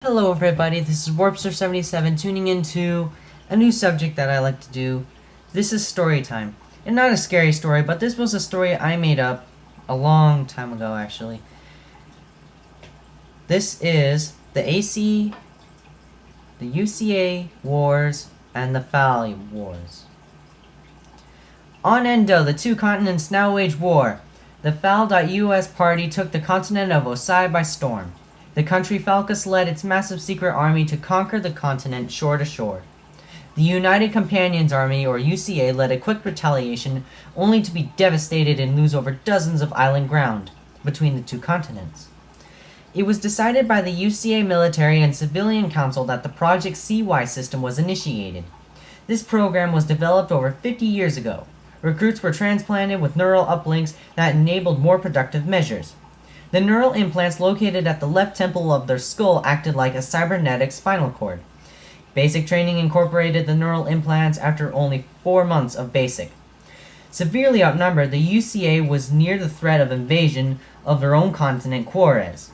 Hello everybody, this is Warpster77 tuning into a new subject that I like to do. This is story time. And not a scary story, but this was a story I made up a long time ago actually. This is the the UCA Wars, and the FAL Wars. On Endo, the two continents now wage war. The FAL.US party took the continent of Osai by storm. The country Falcus led its massive secret army to conquer the continent shore to shore. The United Companions Army, or UCA, led a quick retaliation, only to be devastated and lose over dozens of island ground between the two continents. It was decided by the UCA military and civilian council that the Project CY system was initiated. This program was developed over 50 years ago. Recruits were transplanted with neural uplinks that enabled more productive measures. The neural implants located at the left temple of their skull acted like a cybernetic spinal cord. Basic training incorporated the neural implants after only 4 months of basic. Severely outnumbered, the UCA was near the threat of invasion of their own continent, Juarez.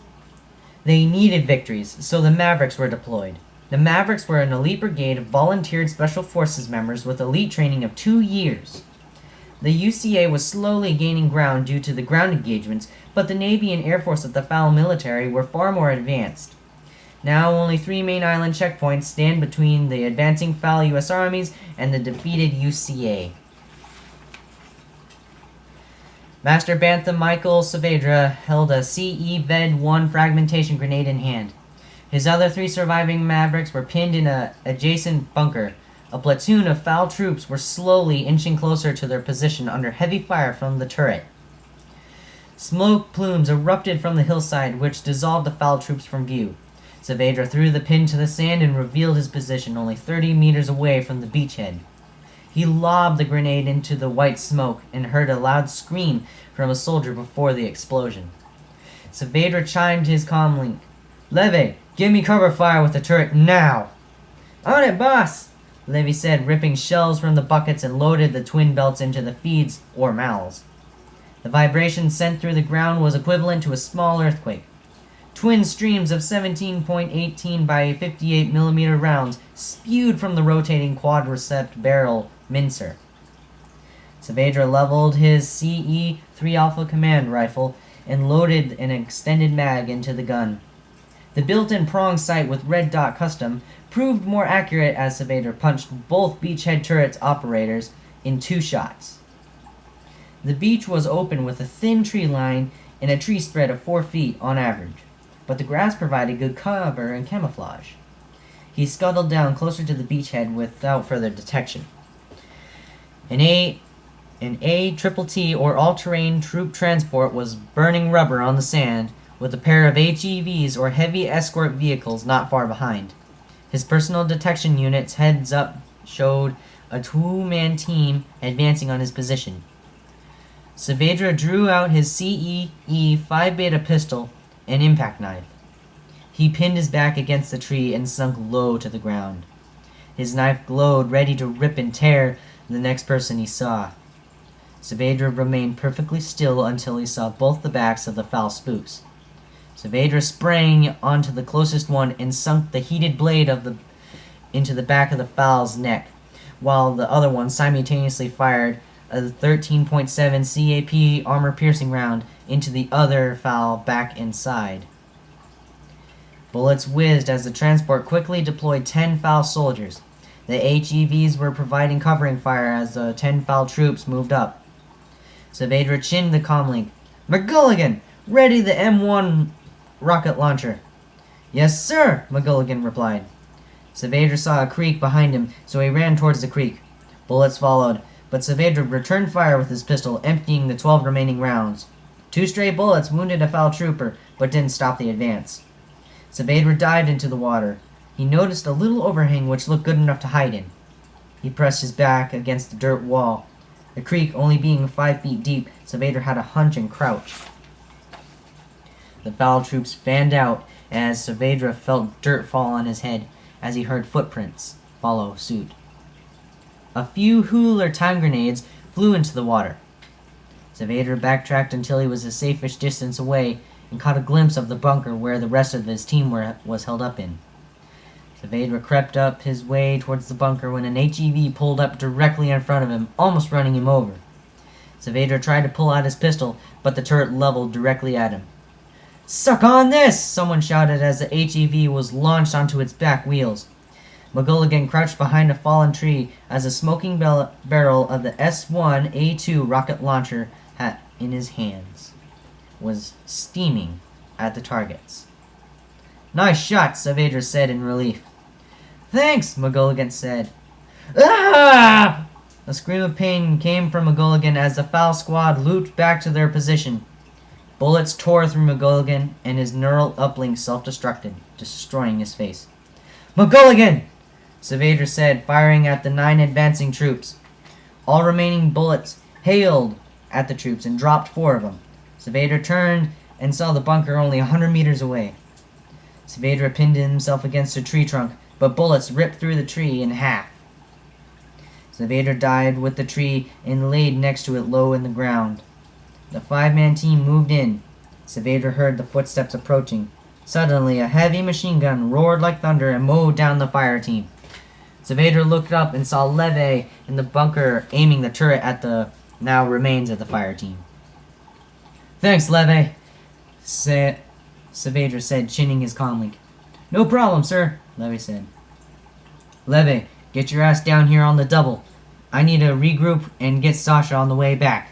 They needed victories, so the Mavericks were deployed. The Mavericks were an elite brigade of volunteered Special Forces members with elite training of 2 years. The UCA was slowly gaining ground due to the ground engagements, but the Navy and Air Force of the FAL military were far more advanced. Now only 3 main island checkpoints stand between the advancing FAL US armies and the defeated UCA. Master Bantham Michael Saavedra held a CE-Ved-1 fragmentation grenade in hand. His other 3 surviving Mavericks were pinned in an adjacent bunker. A platoon of FAL troops were slowly inching closer to their position under heavy fire from the turret. Smoke plumes erupted from the hillside, which dissolved the FAL troops from view. Saavedra threw the pin to the sand and revealed his position only 30 meters away from the beachhead. He lobbed the grenade into the white smoke and heard a loud scream from a soldier before the explosion. Saavedra chimed his comlink. "Leve, give me cover fire with the turret now!" "On it, boss!" Levy said, ripping shells from the buckets and loaded the twin belts into the feeds, or mals. The vibration sent through the ground was equivalent to a small earthquake. Twin streams of 17.18 by 58 millimeter rounds spewed from the rotating quadriceps barrel mincer. Saavedra leveled his CE-3 Alpha command rifle and loaded an extended mag into the gun. The built-in prong sight with red dot custom proved more accurate as Saavedra punched both beachhead turrets operators in 2 shots. The beach was open with a thin tree line and a tree spread of 4 feet on average, but the grass provided good cover and camouflage. He scuttled down closer to the beachhead without further detection. An ATTT or all-terrain troop transport was burning rubber on the sand with a pair of HEVs or heavy escort vehicles not far behind. His personal detection unit's heads-up showed a 2-man team advancing on his position. Saavedra drew out his CE-E 5-beta pistol and impact knife. He pinned his back against the tree and sunk low to the ground. His knife glowed, ready to rip and tear the next person he saw. Saavedra remained perfectly still until he saw both the backs of the FAL spooks. Saavedra sprang onto the closest one and sunk the heated blade into the back of the FAL's neck, while the other one simultaneously fired a 13.7 CAP armor-piercing round into the other FAL back and side. Bullets whizzed as the transport quickly deployed 10 FAL soldiers. The HEVs were providing covering fire as the 10 FAL troops moved up. Saavedra chinned the comlink. "McGulligan, ready the M1 rocket launcher." "Yes, sir," McGulligan replied. Saavedra saw a creek behind him, so he ran towards the creek. Bullets followed, but Saavedra returned fire with his pistol, emptying the 12 remaining rounds. 2 stray bullets wounded a FAL trooper, but didn't stop the advance. Saavedra dived into the water. He noticed a little overhang which looked good enough to hide in. He pressed his back against the dirt wall. The creek only being 5 feet deep, Saavedra had to hunch and crouch. The FAL troops fanned out as Saavedra felt dirt fall on his head as he heard footprints follow suit. A few Hooler time grenades flew into the water. Saavedra backtracked until he was a safe-ish distance away and caught a glimpse of the bunker where the rest of his team was held up in. Saavedra crept up his way towards the bunker when an HEV pulled up directly in front of him, almost running him over. Saavedra tried to pull out his pistol, but the turret leveled directly at him. "Suck on this!" someone shouted as the HEV was launched onto its back wheels. McGulligan crouched behind a fallen tree as the smoking barrel of the S-1A2 rocket launcher in his hands was steaming at the targets. "Nice shot," Saavedra said in relief. "Thanks," McGulligan said. "Ah!" A scream of pain came from McGulligan as the FAL squad looped back to their position. Bullets tore through McGulligan, and his neural uplink self-destructed, destroying his face. "McGulligan!" Saavedra said, firing at the 9 advancing troops. All remaining bullets hailed at the troops and dropped 4 of them. Saavedra turned and saw the bunker only 100 meters away. Saavedra pinned himself against a tree trunk, but bullets ripped through the tree in half. Saavedra dived with the tree and laid next to it low in the ground. The 5-man team moved in. Saavedra heard the footsteps approaching. Suddenly, a heavy machine gun roared like thunder and mowed down the fire team. Saavedra looked up and saw Leve in the bunker aiming the turret at the now remains of the fire team. "Thanks, Leve," Saavedra said, chinning his comlink. "No problem, sir," Leve said. "Leve, get your ass down here on the double. I need to regroup and get Sasha on the way back."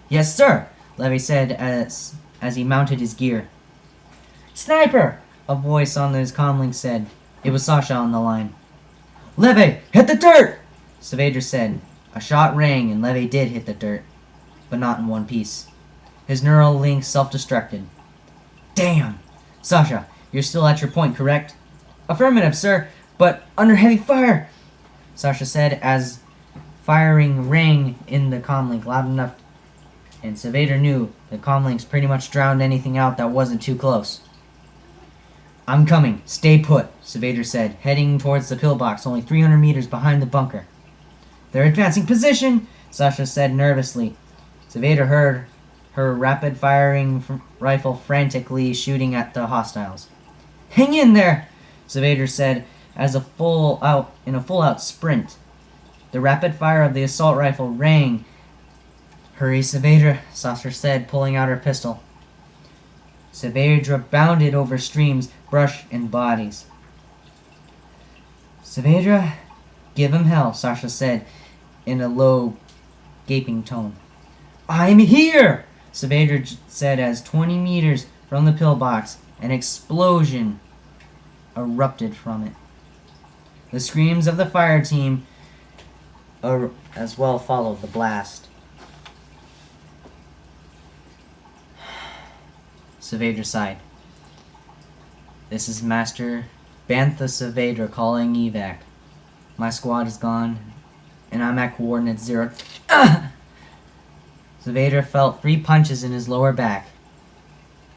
"Yes, sir," Leve said as he mounted his gear. "Sniper!" a voice on his comlink said. It was Sasha on the line. "Leve, hit the dirt!" Saavedra said. A shot rang and Leve did hit the dirt, but not in one piece. His neural link self-destructed. "Damn! Sasha, you're still at your point, correct?" "Affirmative, sir, but under heavy fire," Sasha said as firing rang in the comlink loud enough, and Saavedra knew the comlinks pretty much drowned anything out that wasn't too close. "I'm coming. Stay put," Saavedra said, heading towards the pillbox only 300 meters behind the bunker. "They're advancing position," Sasha said nervously. Saavedra heard her rapid-firing rifle frantically shooting at the hostiles. "Hang in there," Saavedra said as in a full-out sprint. The rapid fire of the assault rifle rang. "Hurry, Saavedra," Sasha said, pulling out her pistol. Saavedra bounded over streams, brush, and bodies. "Saavedra, give him hell," Sasha said in a low, gaping tone. "I'm here!" Saavedra said as 20 meters from the pillbox, an explosion erupted from it. The screams of the fire team as well followed the blast. Saavedra sighed. "This is Master Bantha Saavedra calling evac. My squad is gone, and I'm at coordinates 0. Saavedra felt 3 punches in his lower back.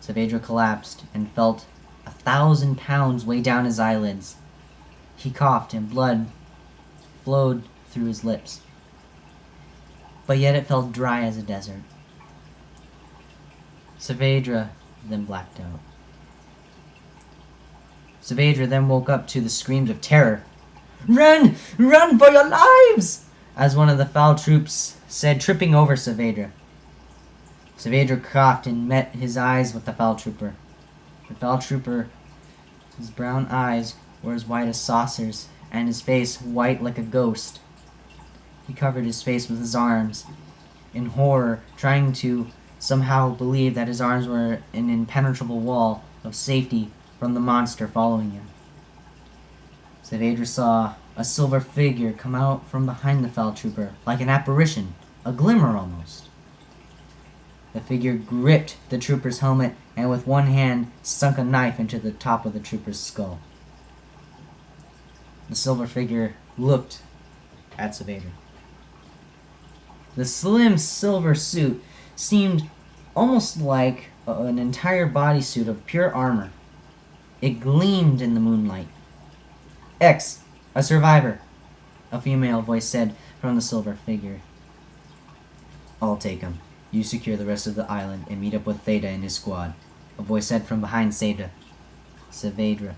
Saavedra collapsed and felt 1,000 pounds weigh down his eyelids. He coughed and blood flowed through his lips. But yet it felt dry as a desert. Saavedra then blacked out. Saavedra then woke up to the screams of terror. "Run! Run for your lives!" as one of the FAL troops said, tripping over Saavedra. Saavedra coughed and met his eyes with the FAL trooper. The FAL trooper, his brown eyes were as white as saucers, and his face white like a ghost. He covered his face with his arms, in horror, trying to somehow believe that his arms were an impenetrable wall of safety from the monster following him. Saavedra saw a silver figure come out from behind the FAL trooper, like an apparition, a glimmer almost. The figure gripped the trooper's helmet and with one hand sunk a knife into the top of the trooper's skull. The silver figure looked at Saavedra. The slim silver suit seemed almost like an entire bodysuit of pure armor. It gleamed in the moonlight. "X, a survivor," a female voice said from the silver figure. "I'll take him. You secure the rest of the island and meet up with Theta and his squad. a voice said from behind Saavedra.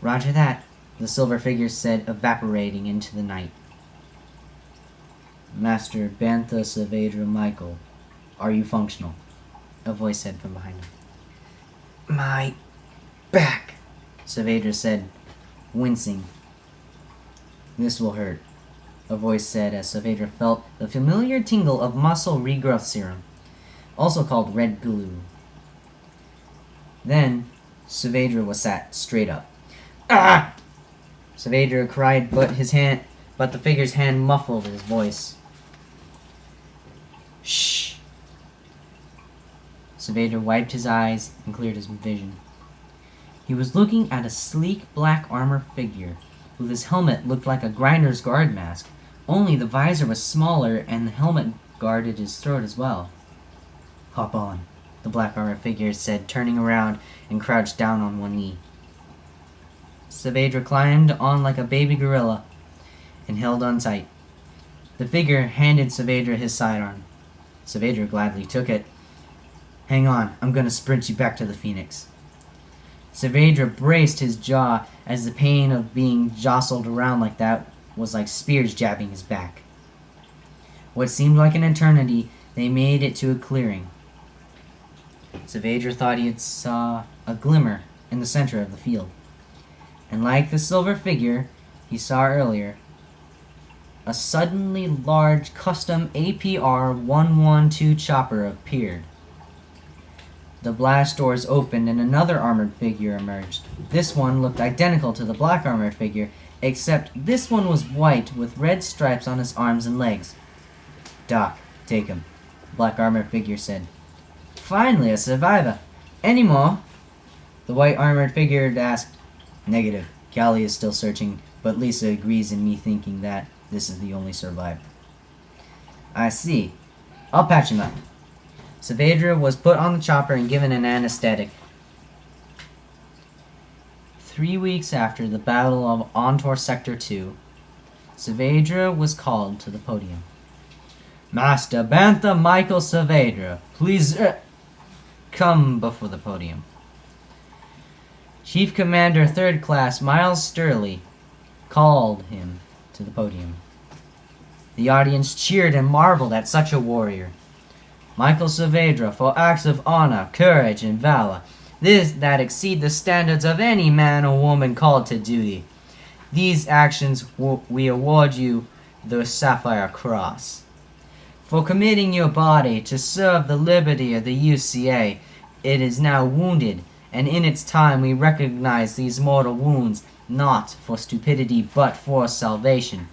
Roger that, the silver figure said, evaporating into the night. Master Bantha Saavedra Michael, are you functional? A voice said from behind him. My back, Saavedra said, wincing. This will hurt, a voice said as Saavedra felt the familiar tingle of muscle regrowth serum, also called red glue. Then, Saavedra was sat straight up. Ah! Saavedra cried, but the figure's hand muffled his voice. Shh! Saavedra wiped his eyes and cleared his vision. He was looking at a sleek black armor figure, with his helmet looked like a grinder's guard mask, only the visor was smaller and the helmet guarded his throat as well. Hop on, the black armor figure said, turning around and crouched down on one knee. Saavedra climbed on like a baby gorilla and held on tight. The figure handed Saavedra his sidearm. Saavedra gladly took it. Hang on, I'm gonna sprint you back to the Phoenix. Saavedra braced his jaw as the pain of being jostled around like that was like spears jabbing his back. What seemed like an eternity, they made it to a clearing. Saavedra thought he had saw a glimmer in the center of the field. And like the silver figure he saw earlier, a suddenly large custom APR-112 chopper appeared. The blast doors opened and another armored figure emerged. This one looked identical to the black armored figure, except this one was white with red stripes on his arms and legs. Doc, take him, the black armored figure said. Finally, a survivor. Any more? The white armored figure asked. Negative. Callie is still searching, but Lisa agrees in me thinking that this is the only survivor. I see. I'll patch him up. Saavedra was put on the chopper and given an anesthetic. 3 weeks after the Battle of Ontor Sector 2, Saavedra was called to the podium. Master Bantha Michael Saavedra, please come before the podium. Chief Commander 3rd Class Miles Sturley called him to the podium. The audience cheered and marveled at such a warrior. Michael Saavedra for acts of honor, courage, and valor, this that exceed the standards of any man or woman called to duty. These actions we award you the Sapphire Cross. For committing your body to serve the liberty of the UCA, it is now wounded, and in its time we recognize these mortal wounds, not for stupidity but for salvation.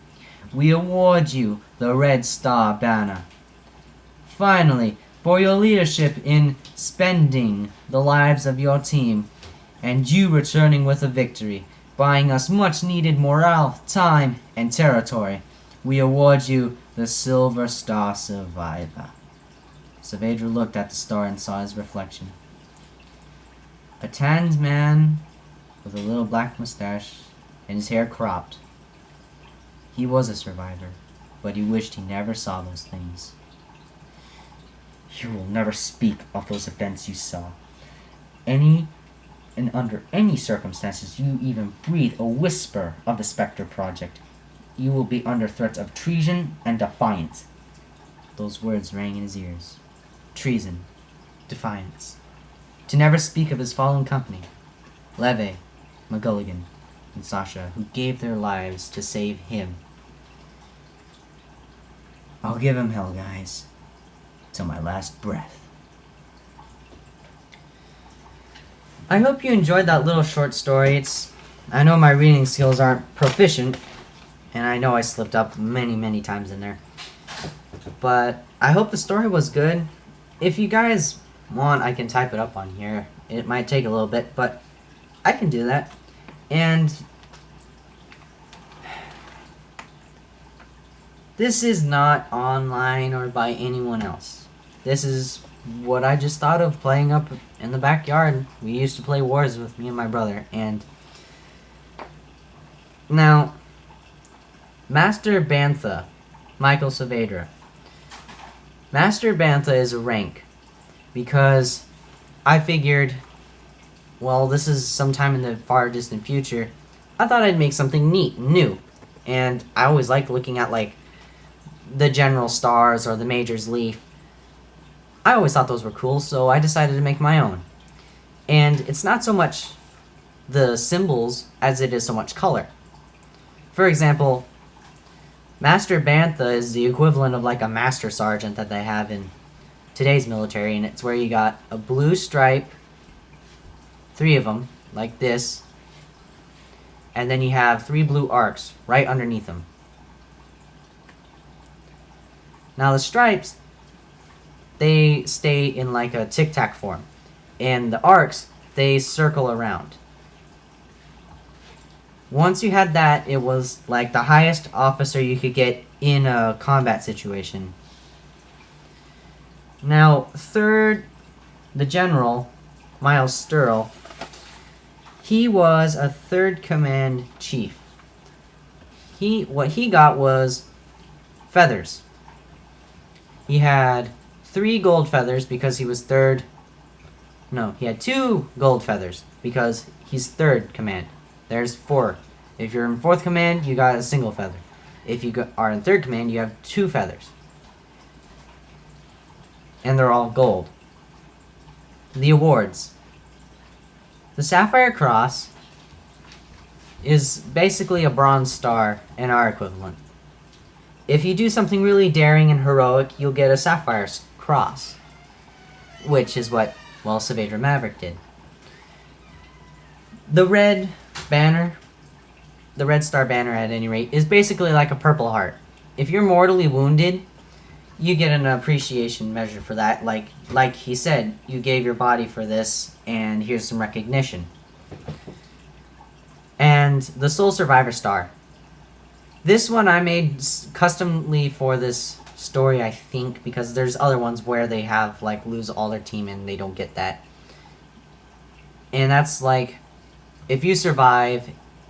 We award you the Red Star Banner. Finally, for your leadership in spending the lives of your team, and you returning with a victory, buying us much needed morale, time, and territory, we award you the Silver Star Survivor. Saavedra looked at the star and saw his reflection. A tanned man with a little black mustache and his hair cropped. He was a survivor, but he wished he never saw those things. You will never speak of those events you saw. Under any circumstances you even breathe a whisper of the Spectre Project, you will be under threats of treason and defiance. Those words rang in his ears. Treason, defiance. To never speak of his fallen company, Leve, McGulligan, and Sasha, who gave their lives to save him. I'll give him hell, guys, till my last breath. I hope you enjoyed that little short story. I know my reading skills aren't proficient, and I know I slipped up many times in there. But I hope the story was good. If you guys want, I can type it up on here. It might take a little bit, but I can do that. And this is not online or by anyone else. This is what I just thought of playing up in the backyard. We used to play wars with me and my brother. And now, Master Bantha, Michael Saavedra. Master Bantha is a rank because I figured, well, this is sometime in the far distant future. I thought I'd make something neat and new. And I always liked looking at, like, the general stars or the major's leaf. I always thought those were cool, so I decided to make my own. And it's not so much the symbols as it is so much color. For example, Master Bantha is the equivalent of like a Master Sergeant that they have in today's military, and it's where you got a blue stripe, 3 of them, like this, and then you have 3 blue arcs right underneath them. Now the stripes, they stay in like a tic-tac form, and the arcs, they circle around. Once you had that, it was like the highest officer you could get in a combat situation. Now, third, the general, Miles Sturl, he was a 3rd command chief. What he got was feathers. He had 3 gold feathers because he was 3rd. No, he had 2 gold feathers because he's 3rd command. There's 4. If you're in 4th command, you got a single feather. If you are in 3rd command, you have 2 feathers. And they're all gold. The awards. The Sapphire Cross is basically a bronze star in our equivalent. If you do something really daring and heroic, you'll get a Sapphire Cross, which is what, well, Savadra Maverick did. The red banner, the red star banner at any rate, is basically like a purple heart. If you're mortally wounded, you get an appreciation measure for that. Like he said, you gave your body for this, and here's some recognition. And the Soul Survivor Star. This one I made customly for this story, I think, because there's other ones where they have, like, lose all their team and they don't get that. And that's like, if you survive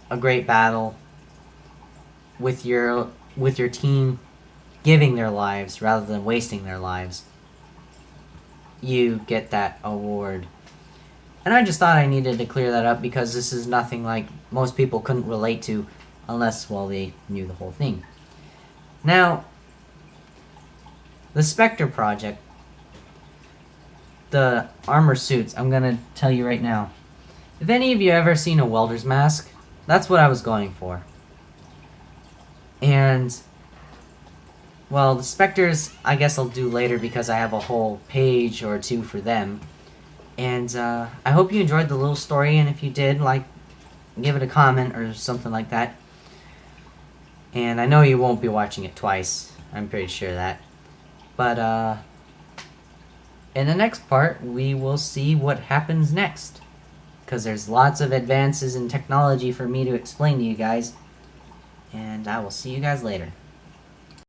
a great battle with your team giving their lives rather than wasting their lives, you get that award. And I just thought I needed to clear that up because this is nothing like most people couldn't relate to unless, well, they knew the whole thing. Now, the Spectre project, the armor suits, I'm gonna tell you right now. If any of you ever seen a welder's mask, that's what I was going for. And, well, the Spectres, I guess I'll do later because I have a whole page or 2 for them. And I hope you enjoyed the little story, and if you did, like, give it a comment or something like that. And I know you won't be watching it twice, I'm pretty sure of that. But, in the next part, we will see what happens next. Because there's lots of advances in technology for me to explain to you guys. And I will see you guys later.